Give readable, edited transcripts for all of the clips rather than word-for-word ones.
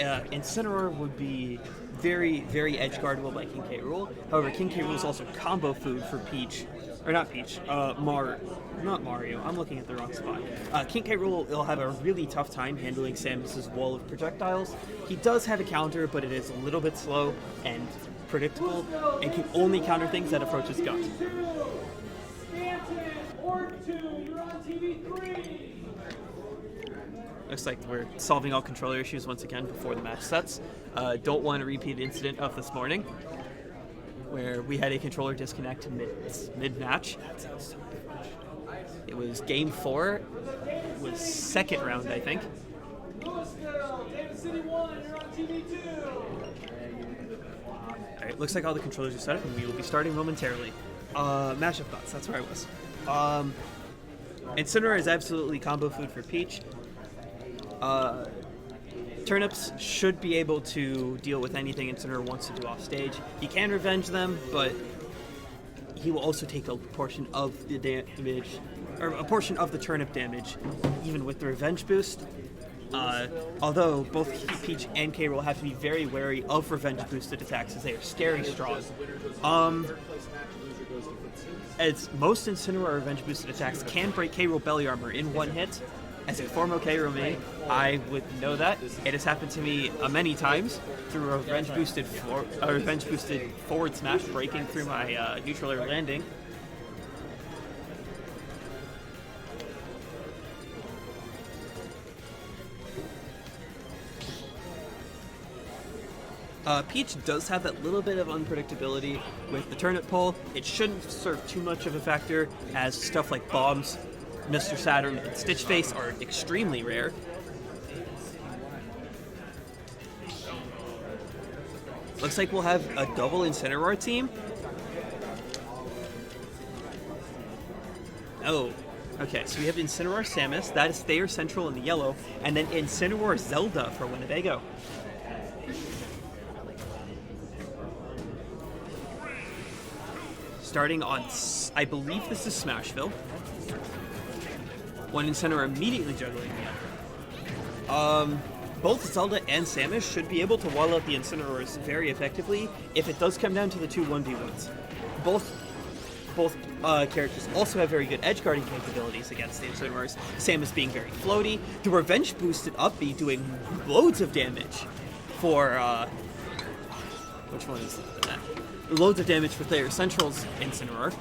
Incineroar would be very, very edge guardable by King K. Rool. However, King K. Rool is also combo food for Peach. Or not Peach, not Mario. I'm looking at the wrong spot. King K. Rool will have a really tough time handling Samus's wall of projectiles. He does have a counter, but it is a little bit slow and predictable, and can only counter things that approach his gut. Looks like we're solving all controller issues once again before the match sets. Don't want to repeat the incident of this morning, where we had a controller disconnect mid-match. It was game 4. It was second round, I think. Louisville, David City 1, you're on TV 2. Alright, looks like all the controllers are set up, and we will be starting momentarily. Matchup thoughts, that's where I was. Incineroar is absolutely combo food for Peach. Turnips should be able to deal with anything Incineroar wants to do off stage. He can revenge them, but he will also take a portion of the damage, or a portion of the turnip damage, even with the revenge boost. Although both Peach and K. Rool have to be very wary of revenge boosted attacks, as they are scary strong. As most Incineroar revenge boosted attacks can break K. Rool belly armor in one hit. As a former K. main, I would know that. It has happened to me many times through a revenge boosted forward smash breaking through my neutral air landing. Peach does have that little bit of unpredictability with the turnip pull. It shouldn't serve too much of a factor, as stuff like bombs, Mr. Saturn, and Stitch Face are extremely rare. Looks like we'll have a double Incineroar team. Oh, okay, so we have Incineroar Samus, that is Thayer Central in the yellow, and then Incineroar Zelda for Winnebago. Starting on, I believe this is Smashville. One Incineroar immediately juggling the other. Both Zelda and Samus should be able to wall out the Incineroars very effectively if it does come down to the two 1v1s. Both characters also have very good edge guarding capabilities against the Incineroars, Samus being very floaty. The revenge boosted up B doing loads of damage for, which one is that? Loads of damage for Thayer Central's Incineroar.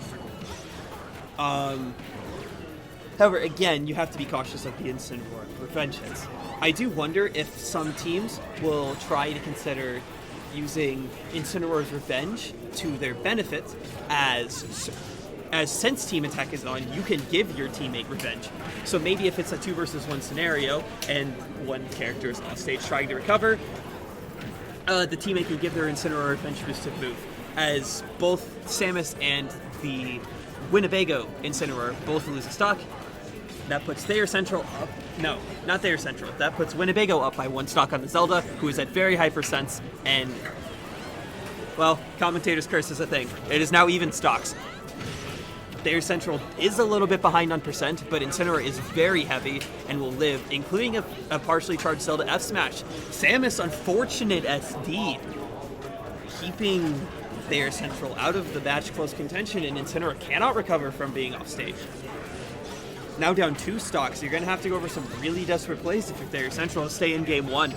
However, again, you have to be cautious of the Incineroar revenge hits. I do wonder if some teams will try to consider using Incineroar's revenge to their benefit, as since team attack is on, you can give your teammate revenge. So maybe if it's a 2 versus 1 scenario and one character is off stage trying to recover, the teammate can give their Incineroar revenge boosted move. As both Samus and the Winnebago Incineroar both lose a stock, that puts Thayer Central up. No, not Thayer Central. That puts Winnebago up by 1 stock on the Zelda, who is at very high percents, and, well, commentator's curse is a thing. It is now even stocks. Thayer Central is a little bit behind on percent, but Incineroar is very heavy and will live, including a partially charged Zelda F smash. Samus, unfortunate SD, keeping Thayer Central out of the match close contention, and Incineroar cannot recover from being off stage. Now down 2 stocks, you're going to have to go over some really desperate plays if you're Thayer Central to stay in game 1.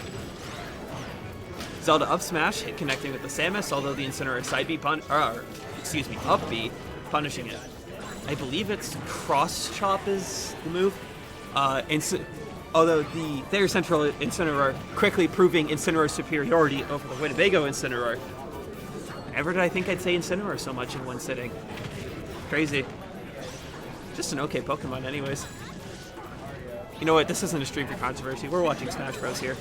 Zelda up smash, hit connecting with the Samus, although the Incineroar side B up B, punishing it. I believe it's cross chop is the move. Although the Thayer Central Incineroar quickly proving Incineroar's superiority over the Winnebago Incineroar. Never did I think I'd say Incineroar so much in one sitting. Crazy. Just an okay Pokemon anyways. You know what, this isn't a stream for controversy. We're watching Smash Bros. Here.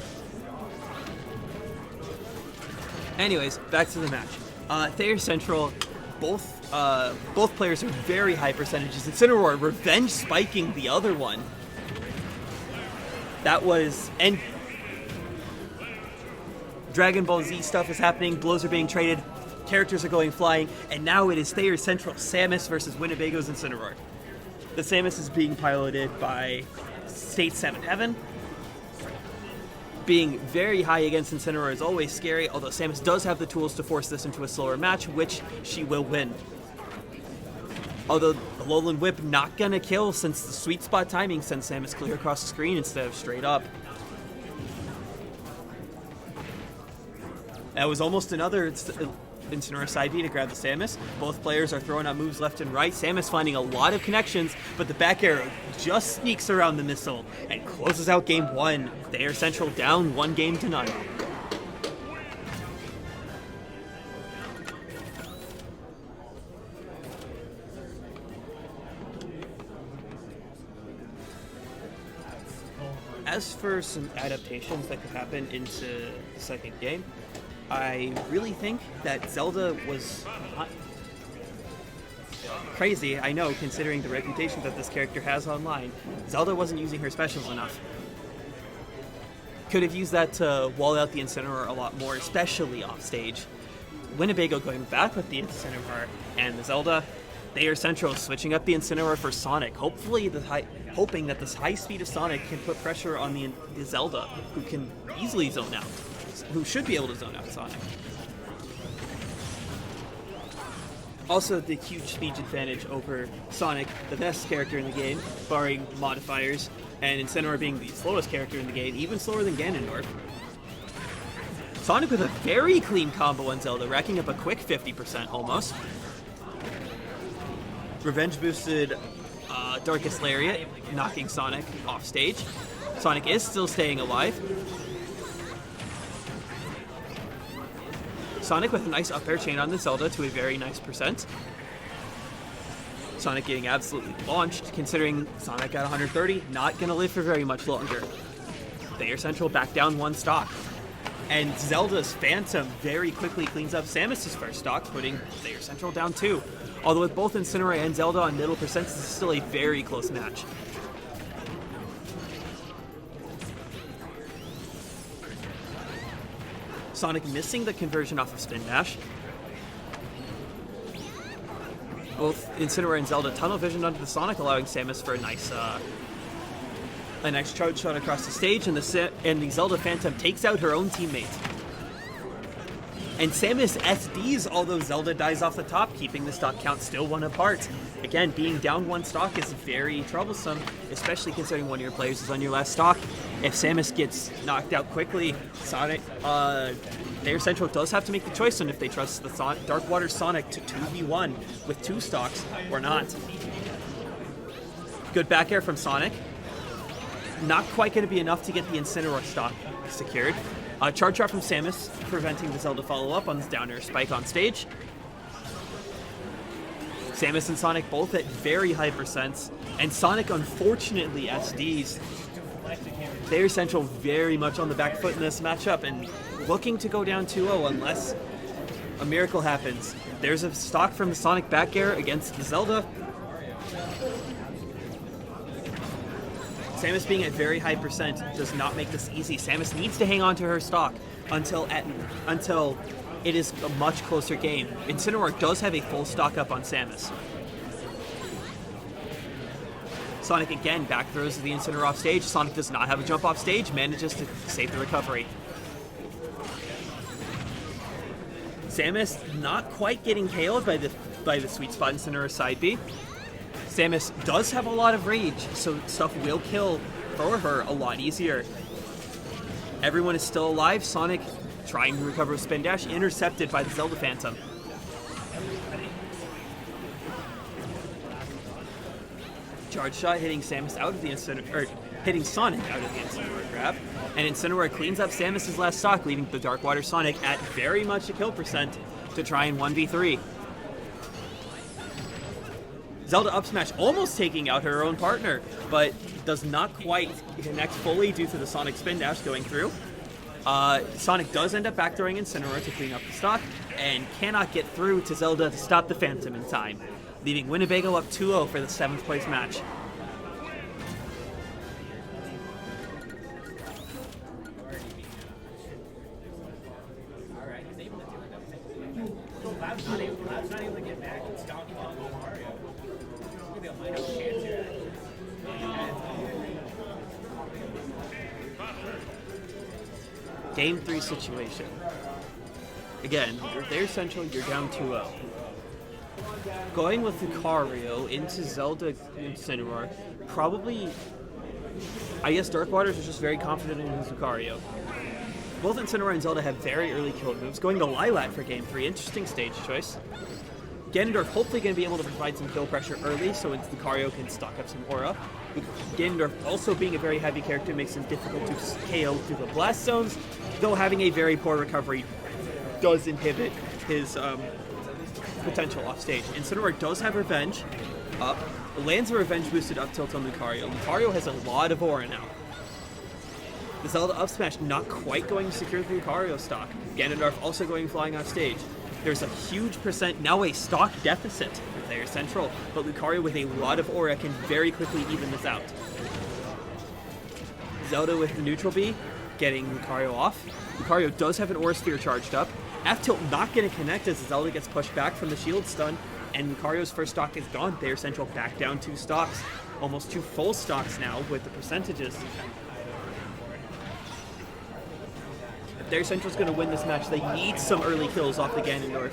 Anyways, back to the match. Thayer Central, both players are very high percentages. Incineroar revenge spiking the other one. That was, and Dragon Ball Z stuff is happening, blows are being traded, characters are going flying, and now it is Thayer Central Samus versus Winnebago's Incineroar. The Samus is being piloted by State 7 Heaven. Being very high against Incineroar is always scary, although Samus does have the tools to force this into a slower match, which she will win. Although the Alolan Whip not gonna kill, since the sweet spot timing sends Samus clear across the screen instead of straight up. That was almost another Incineroar side B to grab the Samus. Both players are throwing out moves left and right. Samus finding a lot of connections, but the back arrow just sneaks around the missile and closes out game 1. Thayer Central down 1-0. As for some adaptations that could happen into the second game, I really think that Zelda was not crazy, I know, considering the reputation that this character has online. Zelda wasn't using her specials enough. Could have used that to wall out the Incineroar a lot more, especially off stage. Winnebago going back with the Incineroar and the Zelda. Thayer Central switching up the Incineroar for Sonic, hoping that this high speed of Sonic can put pressure on the Zelda, who can easily zone out, who should be able to zone out Sonic. Also, the huge speed advantage over Sonic, the best character in the game, barring modifiers, and Incineroar being the slowest character in the game, even slower than Ganondorf. Sonic with a very clean combo on Zelda, racking up a quick 50% almost. Revenge boosted Darkest Lariat, knocking Sonic off stage. Sonic is still staying alive. Sonic with a nice up air chain on the Zelda to a very nice percent. Sonic getting absolutely launched, considering Sonic at 130, not going to live for very much longer. Thayer Central back down 1 stock. And Zelda's Phantom very quickly cleans up Samus' first stock, putting Thayer Central down 2. Although with both Incineroar and Zelda on middle percents, this is still a very close match. Sonic missing the conversion off of Spin Dash. Both Incineroar and Zelda tunnel vision onto the Sonic, allowing Samus for a nice charge shot across the stage, and the Zelda Phantom takes out her own teammate. And Samus SDs, although Zelda dies off the top, keeping the stock count still 1 apart. Again, being down 1 stock is very troublesome, especially considering one of your players is on your last stock. If Samus gets knocked out quickly, Thayer Central does have to make the choice on if they trust the Dark Water Sonic to 2v1 with 2 stocks or not. Good back air from Sonic. Not quite going to be enough to get the Incineroar stock secured. Charge shot from Samus, preventing the Zelda follow-up on this down air spike on stage. Samus and Sonic both at very high percents, and Sonic unfortunately SDs. Thayer Central very much on the back foot in this matchup, and looking to go down 2-0 unless a miracle happens. There's a stock from the Sonic back air against the Zelda. Samus being at very high percent does not make this easy. Samus needs to hang on to her stock until it is a much closer game. Incineroar does have a full stock up on Samus. Sonic again back throws the Incineroar off stage. Sonic does not have a jump off stage, manages to save the recovery. Samus not quite getting KO'd by the sweet spot Incineroar side B. Samus does have a lot of rage, so stuff will kill for her a lot easier. Everyone is still alive. Sonic trying to recover a Spin Dash, intercepted by the Zelda Phantom. Charge shot hitting Samus out of the hitting Sonic out of the Incineroar grab, and Incineroar cleans up Samus' last stock, leaving the Dark Water Sonic at very much a kill percent to try and 1v3. Zelda up smash almost taking out her own partner, but does not quite connect fully due to the Sonic Spin Dash going through. Sonic does end up backdoing Incineroar to clean up the stock, and cannot get through to Zelda to stop the Phantom in time, leaving Winnebago up 2-0 for the 7th place match. Game 3 situation. Again, you're Thayer Central, you're down 2-0. Going with Lucario into Zelda Incineroar, probably, I guess Dark Waters is just very confident in his Lucario. Both Incineroar and Zelda have very early kill moves. Going to Lilat for Game 3, interesting stage choice. Ganondorf hopefully going to be able to provide some kill pressure early so Lucario can stock up some aura. Ganondorf also being a very heavy character makes him difficult to KO through the blast zones, though having a very poor recovery does inhibit his potential off stage. Incineroar does have Revenge up, lands a Revenge boosted up tilt on Lucario. Lucario has a lot of aura now. The Zelda up smash not quite going to secure the Lucario stock. Ganondorf also going flying off stage. There's a huge now a stock deficit for Thayer Central, but Lucario with a lot of aura can very quickly even this out. Zelda with the neutral B, getting Lucario off. Lucario does have an Aura Sphere charged up. F-tilt not going to connect as Zelda gets pushed back from the shield stun, and Lucario's first stock is gone. Thayer Central back down 2 stocks. Almost 2 full stocks now with the percentages. If Thayer Central's going to win this match, they need some early kills off the Ganondorf.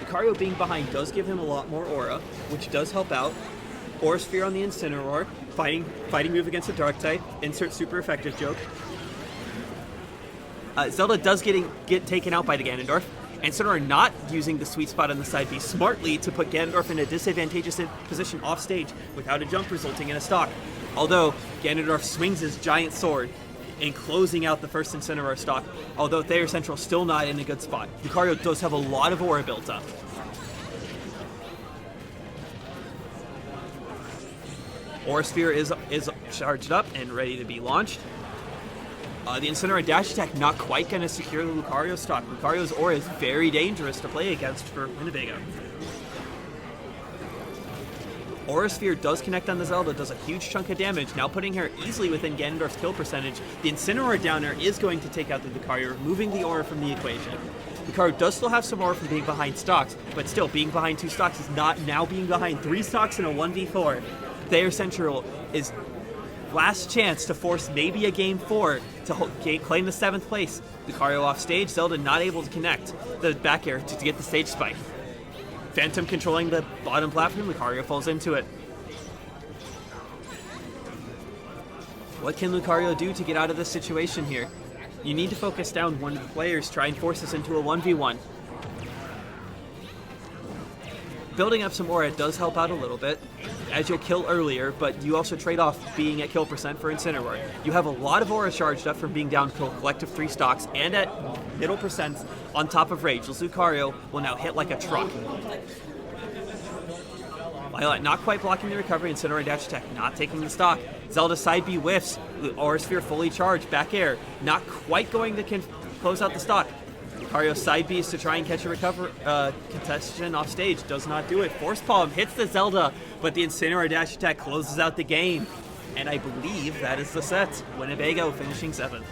Lucario being behind does give him a lot more aura, which does help out. Aura Sphere on the Incineroar, fighting move against the Dark type, insert super effective joke. Zelda does get taken out by the Ganondorf. Incineroar not using the sweet spot on the side B smartly to put Ganondorf in a disadvantageous position off stage without a jump resulting in a stock. Although Ganondorf swings his giant sword in closing out the first Incineroar stock, although Thayer Central still not in a good spot. Lucario does have a lot of aura built up. Aura Sphere is charged up and ready to be launched. The Incineroar dash attack not quite going to secure the Lucario stock. Lucario's aura is very dangerous to play against for Winnebago. Aura Sphere does connect on the Zelda, does a huge chunk of damage, now putting her easily within Ganondorf's kill percentage. The Incineroar downer is going to take out the Lucario, removing the aura from the equation. Lucario does still have some aura from being behind stocks, but still being behind 2 stocks is not now being behind 3 stocks in a 1v4. Thayer Central is last chance to force maybe a game 4 to claim the 7th place. Lucario off stage, Zelda not able to connect the back air to get the stage spike. Phantom controlling the bottom platform, Lucario falls into it. What can Lucario do to get out of this situation here? You need to focus down one of the players, try and force this into a 1v1. Building up some aura does help out a little bit, as you'll kill earlier, but you also trade off being at kill percent for Incineroar. You have a lot of aura charged up from being down to a collective 3 stocks, and at middle percents on top of Rage. Lucario will now hit like a truck. Violet not quite blocking the recovery, Incineroar dash attack not taking the stock. Zelda side B whiffs, Aura Sphere fully charged, back air, not quite going to close out the stock. Lucario side B's to try and catch a contestation off stage, does not do it. Force Palm hits the Zelda, but the Incineroar dash attack closes out the game. And I believe that is the set. Winnebago finishing 7th.